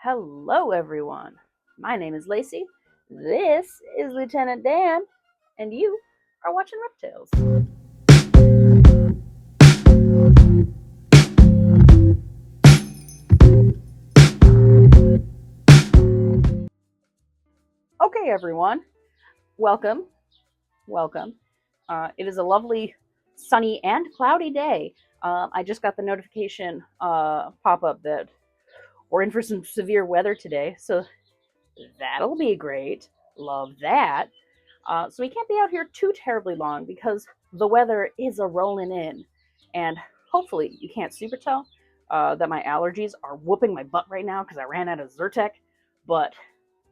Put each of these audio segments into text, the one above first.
Hello, everyone. My name is Lacey. This is Lieutenant Dan, and you are watching Reptiles. Okay, everyone. Welcome. Welcome. It is a lovely, sunny, and cloudy day. I just got the notification pop up that we're in for some severe weather today, so that'll be great. Love that. So we can't be out here too terribly long because the weather is a rolling in. And hopefully you can't super tell that my allergies are whooping my butt right now because I ran out of Zyrtec. But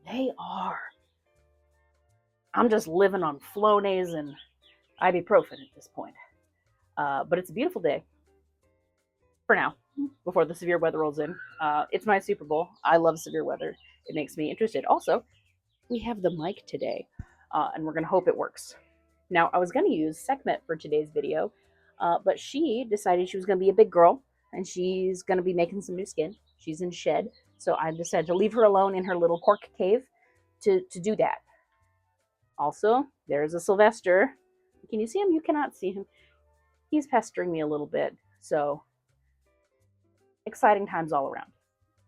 they are. I'm just living on Flonase and ibuprofen at this point. But it's a beautiful day for now before the severe weather rolls in. It's my Super Bowl. I love severe weather. It makes me interested. Also, we have the mic today, and we're going to hope it works. Now, I was going to use Sekhmet for today's video, but she decided she was going to be a big girl, and she's going to be making some new skin. She's in shed, so I decided to leave her alone in her little cork cave to do that. Also, there's a Sylvester. Can you see him? You cannot see him. He's pestering me a little bit, so exciting times all around.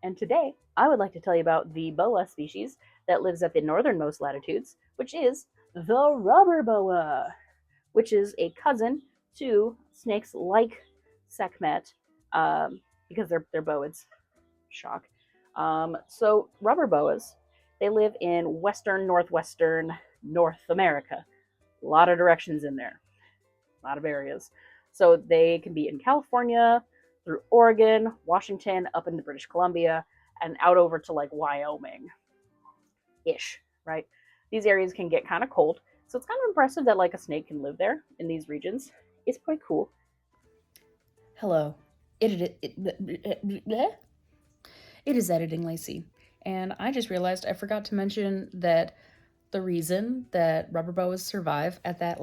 And today, I would like to tell you about the boa species that lives at the northernmost latitudes, which is the rubber boa, which is a cousin to snakes like Sekhmet, because they're boids. Shock. So rubber boas, they live in western, northwestern North America. A lot of directions in there, a lot of areas. So they can be in California, through Oregon, Washington, up into British Columbia, and out over to like Wyoming ish, right? These areas can get kind of cold. So it's kind of impressive that like a snake can live there in these regions. It's quite cool. Hello. It is Editing Lacey. And I just realized I forgot to mention that the reason that rubber boas survive at that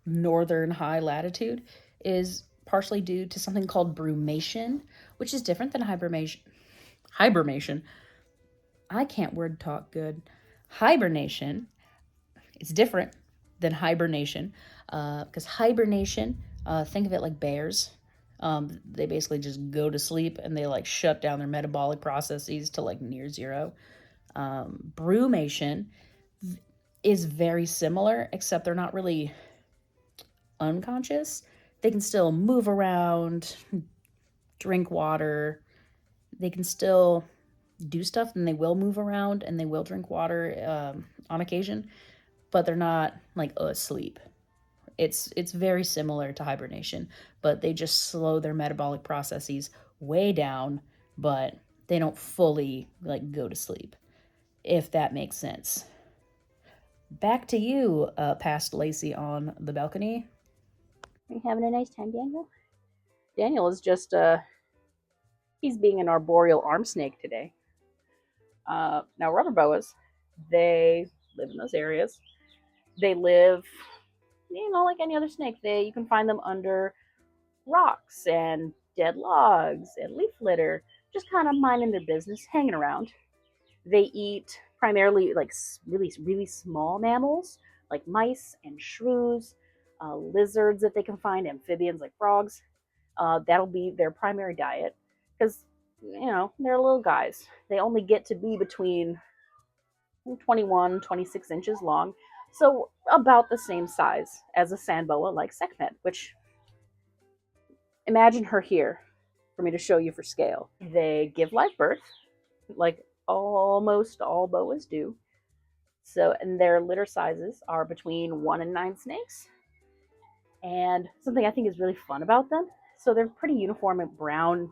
northern high latitude is partially due to something called brumation, which is different than hibernation. Hibernation. I can't word talk good. Hibernation is different than hibernation because hibernation, think of it like bears. They basically just go to sleep and they like shut down their metabolic processes to like near zero. Brumation is very similar, except they're not really unconscious. They can still move around, drink water. They can still do stuff, and they will move around and they will drink water on occasion, but they're not like asleep. It's very similar to hibernation, but they just slow their metabolic processes way down, but they don't fully like go to sleep, if that makes sense. Back to you, past Lacey on the balcony. Are you having a nice time, Daniel? Daniel is just he's being an arboreal arm snake today. Now rubber boas, they live in those areas. They live, like any other snake. You can find them under rocks and dead logs and leaf litter, just kind of minding their business, hanging around. They eat primarily like really, really small mammals like mice and shrews, lizards that they can find, amphibians like frogs. That'll be their primary diet because, they're little guys. They only get to be between 21, 26 inches long, so about the same size as a sand boa like Sekhmet, which imagine her here for me to show you for scale. They give live birth, like almost all boas do. So, and their litter sizes are between 1 and 9 snakes. And something I think is really fun about them, so they're pretty uniform and brown,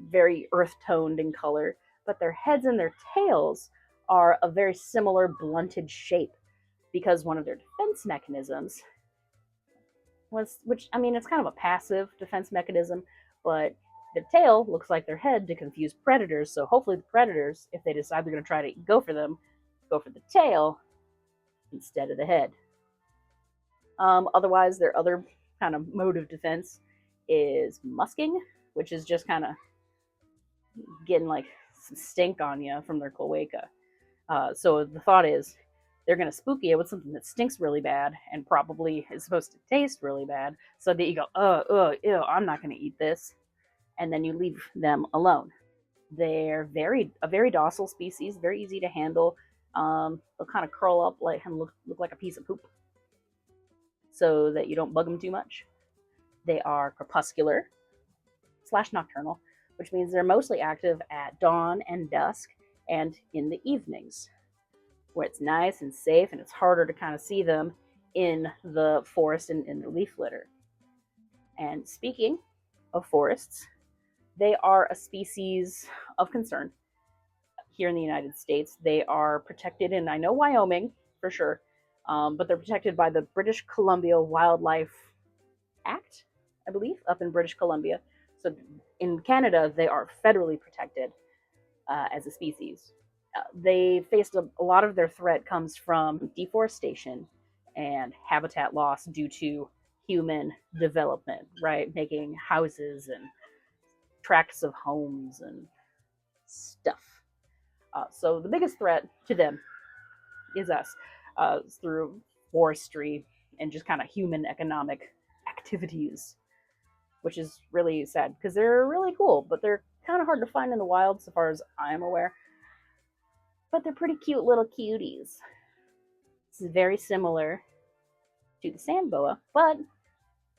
very earth toned in color, but their heads and their tails are a very similar blunted shape because one of their defense mechanisms which I mean, it's kind of a passive defense mechanism, but their tail looks like their head to confuse predators. So hopefully, the predators, if they decide they're going to try to go for them, go for the tail instead of the head. Otherwise, their other kind of mode of defense is musking, which is just kind of getting like some stink on you from their cloaca. So the thought is they're going to spook you with something that stinks really bad and probably is supposed to taste really bad, so that you go, ew, I'm not going to eat this, and then you leave them alone. They're a very docile species, very easy to handle. They'll kind of curl up like and look like a piece of poop, so that you don't bug them too much. They are crepuscular slash nocturnal, which means they're mostly active at dawn and dusk and in the evenings, where it's nice and safe and it's harder to kind of see them in the forest and in the leaf litter. And speaking of forests, they are a species of concern here in the United States. They are protected in, I know, Wyoming for sure, but they're protected by the British Columbia Wildlife Act, I believe, up in British Columbia. So in Canada, they are federally protected as a species. They faced a lot of their threat comes from deforestation and habitat loss due to human development, right? Making houses and tracts of homes and stuff. So the biggest threat to them is us through forestry and just kind of human economic activities, which is really sad because they're really cool, but they're kind of hard to find in the wild, so far as I'm aware. But they're pretty cute little cuties. This is very similar to the sand boa, but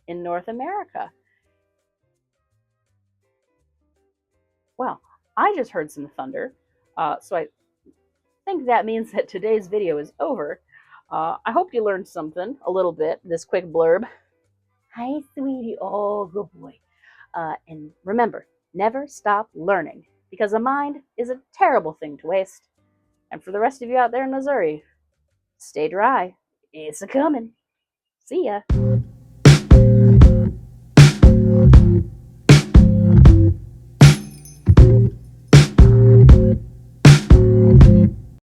in North America. Well, I just heard some thunder, so I think that means that today's video is over. I hope you learned something a little bit, this quick blurb. Hi, sweetie. Oh, good boy. And remember, never stop learning, because a mind is a terrible thing to waste. And for the rest of you out there in Missouri, stay dry. It's a coming. See ya.